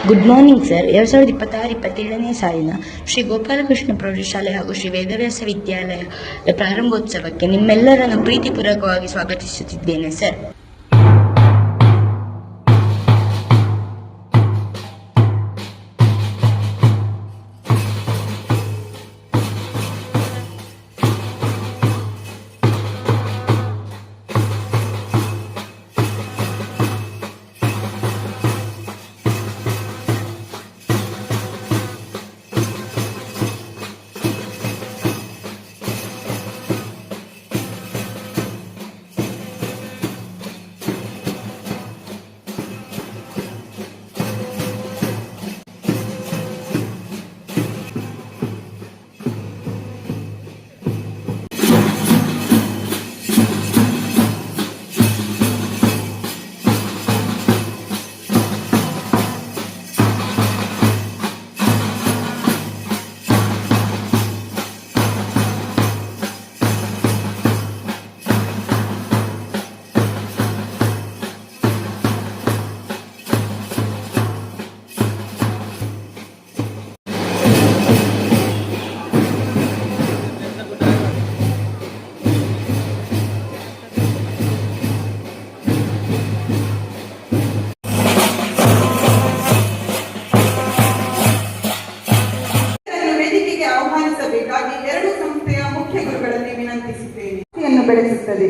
Good morning sir. 2026-27ನೇ ಸಾಲಿನ ಶ್ರೀ ಗೋಪಾಲಕೃಷ್ಣ ಪ್ರೌಢಶಾಲೆ ಹಾಗೂ ಶ್ರೀ ವೇದವ್ಯಾಸ ವಿದ್ಯಾಲಯದ ಪ್ರಾರಂಭೋತ್ಸವಕ್ಕೆ ನಿಮ್ಮೆಲ್ಲರನ್ನು ಪ್ರೀತಿಪೂರ್ವಕವಾಗಿ ಸ್ವಾಗತಿಸುತ್ತಿದ್ದೇನೆ ಸರ್. ಬೆಳೆಸುತ್ತದೆ.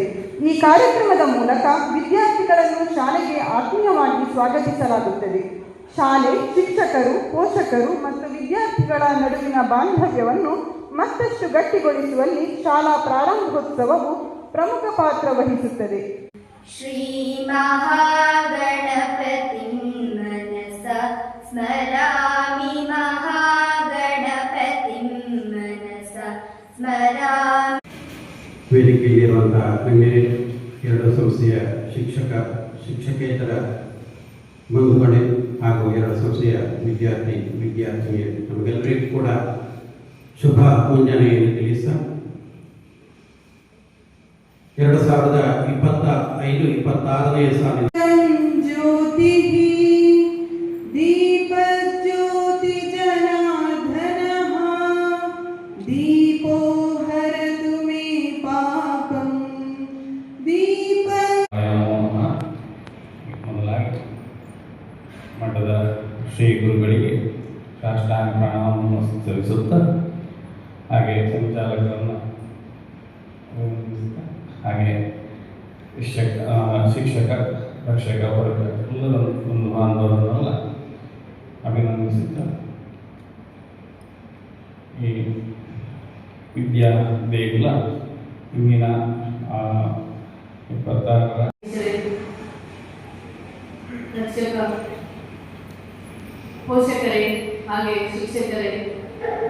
ಈ ಕಾರ್ಯಕ್ರಮದ ಮೂಲಕ ವಿದ್ಯಾರ್ಥಿಗಳನ್ನು ಶಾಲೆಗೆ ಆತ್ಮೀಯವಾಗಿ ಸ್ವಾಗತಿಸಲಾಗುತ್ತದೆ. ಶಾಲೆ, ಶಿಕ್ಷಕರು, ಪೋಷಕರು ಮತ್ತು ವಿದ್ಯಾರ್ಥಿಗಳ ನಡುವಿನ ಬಾಂಧವ್ಯವನ್ನು ಮತ್ತಷ್ಟು ಗಟ್ಟಿಗೊಳಿಸುವಲ್ಲಿ ಶಾಲಾ ಪ್ರಾರಂಭೋತ್ಸವವು ಪ್ರಮುಖ ಪಾತ್ರ ವಹಿಸುತ್ತದೆ. ಶ್ರೀ ಮಹಾಗಣಪತಿ ಮನಸ ಸ್ಮರಾಮಿ, ಮಹಾಗಣಪತಿ ಮನಸ ಸ್ಮರಾಮಿ. ವೇದಿಕೆಯಲ್ಲಿರುವಂತಹ ಗಣ್ಯರೇ, ಎರಡು ಸಂಸ್ಥೆಯ ಶಿಕ್ಷಕೇತರ ಬಂಧುಗಳೇ ಹಾಗೂ ಎರಡು ಸಂಸ್ಥೆಯ ವಿದ್ಯಾರ್ಥಿನಿಯರು, ನಮಗೆಲ್ಲರಿಗೂ ಕೂಡ ಶುಭ ಮುಂಜಾನೆಯನ್ನು ತಿಳಿಸ್ತಾ 2025-26ನೇ ಸಾಲಿನ ಜ್ಯೋತಿ ದೀಪ ಜ್ಯೋತಿ ಜನಾರ್ದನ ದೀಪೋ ಹರತು ಮೇ ಪಾಪಂ ದೀಪ. ಮೊದಲಾಗಿ ಮಠದ ಶ್ರೀ ಗುರುಗಳಿಗೆ ಸಾಷ್ಟಾಂಗ ಪ್ರಣಾಮವನ್ನು ಸಲ್ಲಿಸುತ್ತಾ, ಹಾಗೆ ಸಂಚಾಲಕರನ್ನು ಹಾಗೆ ಶಿಕ್ಷಕ ರಕ್ಷಕ ವರ್ಗ ಎಲ್ಲರ ಒಂದು ಬಾಂಧವರನ್ನೆಲ್ಲ ಅಭಿನಂದಿಸುತ್ತಾ, ಈ ವಿದ್ಯಾ ದೇಗುಲ ಇಂದಿನ 26ರ ರಕ್ಷಕ, ಪೋಷಕರೇ ಹಾಗೆ ಶಿಕ್ಷಕರೇ,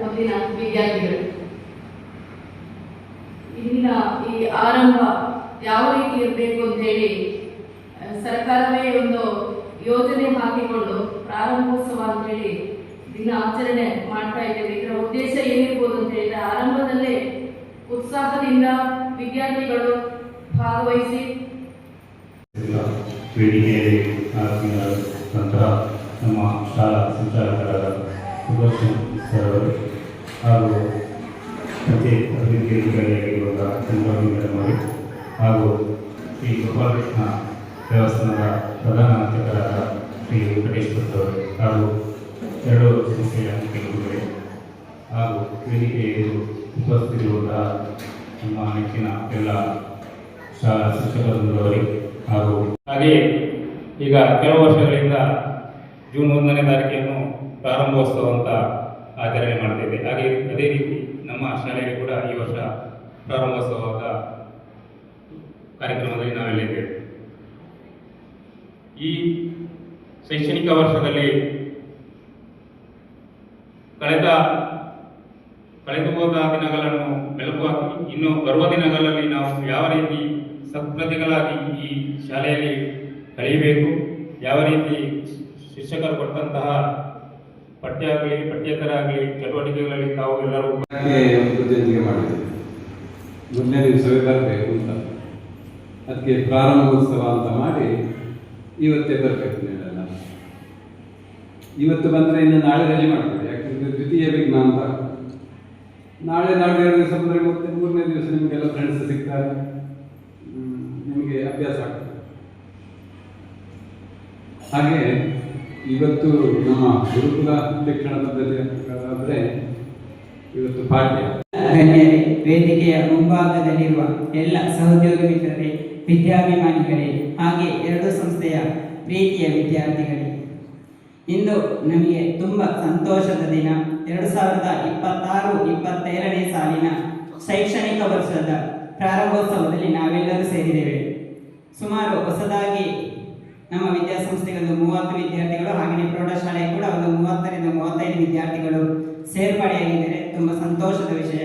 ಮುಂದಿನ ವಿದ್ಯಾರ್ಥಿಗಳು, ಇಂದಿನ ಈ ಆರಂಭ ಯಾವ ರೀತಿ ಇರಬೇಕು ಅಂತ ಹೇಳಿ ಸರ್ಕಾರವೇ ಒಂದು ಯೋಜನೆ ಹಾಕಿಕೊಂಡು ಪ್ರಾರಂಭೋತ್ಸವ ಅಂತ ಹೇಳಿ ದಿನ ಆಚರಣೆ ಮಾಡ್ತಾ ಇದ್ದೇವೆ. ಇದರ ಉದ್ದೇಶ ಏನಿರ್ಬೋದು ಅಂತ ಹೇಳಿದ್ರೆ, ಆರಂಭದಲ್ಲೇ ಉತ್ಸಾಹದಿಂದ ವಿದ್ಯಾರ್ಥಿಗಳು ಭಾಗವಹಿಸಿ ನಂತರ ನಮ್ಮ ಶಾಲಾ ಸಂಚಾಲಕರಾದ ಸುದರ್ಶನ್ ಸರ್ ಅವರು ಹಾಗೂ ಪ್ರತಿ ಅಭಿವೃದ್ಧಿಗಳಿರುವಂತಹ ಚಂದ್ರಮೌಳಿ ಹಾಗೂ ಶ್ರೀ ಗೋಪಾಲಕೃಷ್ಣ ದೇವಸ್ಥಾನದ ಪ್ರಧಾನ ಅರ್ಚಕರಾದ ಶ್ರೀ ವೆಂಕಟೇಶ್ ಅವರು ಹಾಗೂ ಎರಡು ಸಂಸ್ಥೆಯ ಮುಖ್ಯಗುರುಗಳೇ ಹಾಗೂ ವೇದಿಕೆಯಲ್ಲಿ ಉಪಸ್ಥಿತಿರುವಂತಹ ನಮ್ಮ ನೆಚ್ಚಿನ ಎಲ್ಲ ಶಾಲಾ ಶಿಕ್ಷಕರವರಿಗೆ ಹಾಗೂ ಹಾಗೆಯೇ ಈಗ ಕೆಲವು ವರ್ಷಗಳಿಂದ ಜೂನ್ 1ನೇ ತಾರೀಕಿಯನ್ನು ಪ್ರಾರಂಭೋತ್ಸವ ಅಂತ ಆಚರಣೆ ಮಾಡ್ತಿದ್ದೆ. ಹಾಗೆ ಅದೇ ರೀತಿ ನಮ್ಮ ಶಾಲೆಯಲ್ಲಿ ಕೂಡ ಈ ವರ್ಷ ಪ್ರಾರಂಭೋತ್ಸವದ ಕಾರ್ಯಕ್ರಮದಲ್ಲಿ ನಾವೆಲ್ಲಿದ್ದೇವೆ. ಈ ಶೈಕ್ಷಣಿಕ ವರ್ಷದಲ್ಲಿ ಕಳೆದು ಹೋದ ದಿನಗಳನ್ನು ಮೆಲುಕು ಹಾಕಿ ಇನ್ನು ಬರುವ ದಿನಗಳಲ್ಲಿ ನಾವು ಯಾವ ರೀತಿ ಸತ್ಪ್ರಜೆಗಳಾಗಿ ಈ ಶಾಲೆಯಲ್ಲಿ ಕಳೆಯಬೇಕು, ಯಾವ ರೀತಿ ಶಿಕ್ಷಕರು ಕೊಟ್ಟಂತಹ ಪಠ್ಯ ಆಗಲಿ ಪಠ್ಯೇತರ ಆಗಲಿ ಚಟುವಟಿಕೆಗಳಲ್ಲಿ ತಾವು ಎಲ್ಲರೂ ಬುದ್ಧಿವಂತಿಕೆ ಮಾಡಿದ್ದೇವೆ. ಮೊದಲನೇ ದಿವಸವೇ ಬರಬೇಕು ಅಂತ, ಅದಕ್ಕೆ ಪ್ರಾರಂಭೋತ್ಸವ ಅಂತ ಮಾಡಿ ಇವತ್ತೇ ಬರಬೇಕು ನೀವೆಲ್ಲ. ಇವತ್ತು ಬಂದರೆ ಇನ್ನು ನಾಳೆ ರಜೆ ಮಾಡ್ತಾರೆ, ಯಾಕಂದರೆ ದ್ವಿತೀಯ ವಿಘ್ನ ಅಂತ. ನಾಳೆ ನಾಳೆ 2 ದಿವಸ ಬಂದರೆ ಮತ್ತೆ 3ನೇ ದಿವಸ ನಿಮಗೆಲ್ಲ ಫ್ರೆಂಡ್ಸ್ ಸಿಗ್ತಾರೆ, ನಿಮಗೆ ಅಭ್ಯಾಸ ಆಗ್ತದೆ. ಹಾಗೆ ಇವತ್ತು ನಮ್ಮ ಗುರುಕುಲ ಶಿಕ್ಷಣ ಪದ್ಧತಿ ಆದರೆ ಇವತ್ತು ಪಾಠ್ಯ. ಗಣ್ಯರೇ, ವೇದಿಕೆಯ ಮುಂಭಾಗದಲ್ಲಿರುವ ಎಲ್ಲ ಸಹೋದ್ಯೋಗಿ ಮಿತ್ರರೇ, ವಿದ್ಯಾಭಿಮಾನಿಗಳೇ, ಹಾಗೆ ಎರಡೂ ಸಂಸ್ಥೆಯ ಪ್ರೀತಿಯ ವಿದ್ಯಾರ್ಥಿಗಳೇ, ಇಂದು ನಮಗೆ ತುಂಬ ಸಂತೋಷದ ದಿನ. 2026-27ನೇ ಸಾಲಿನ ಶೈಕ್ಷಣಿಕ ವರ್ಷದ ಪ್ರಾರಂಭೋತ್ಸವದಲ್ಲಿ ನಾವೆಲ್ಲರೂ ಸೇರಿದ್ದೇವೆ. ಸುಮಾರು ಹೊಸದಾಗಿ ನಮ್ಮ ವಿದ್ಯಾಸಂಸ್ಥೆಗೆ ಒಂದು 30 ವಿದ್ಯಾರ್ಥಿಗಳು, ಹಾಗೆಯೇ ಪ್ರೌಢಶಾಲೆ ಕೂಡ ಒಂದು 30ರಿಂದ 35 ವಿದ್ಯಾರ್ಥಿಗಳು ಸೇರ್ಪಡೆಯಾಗಿದ್ದಾರೆ. ತುಂಬ ಸಂತೋಷದ ವಿಷಯ.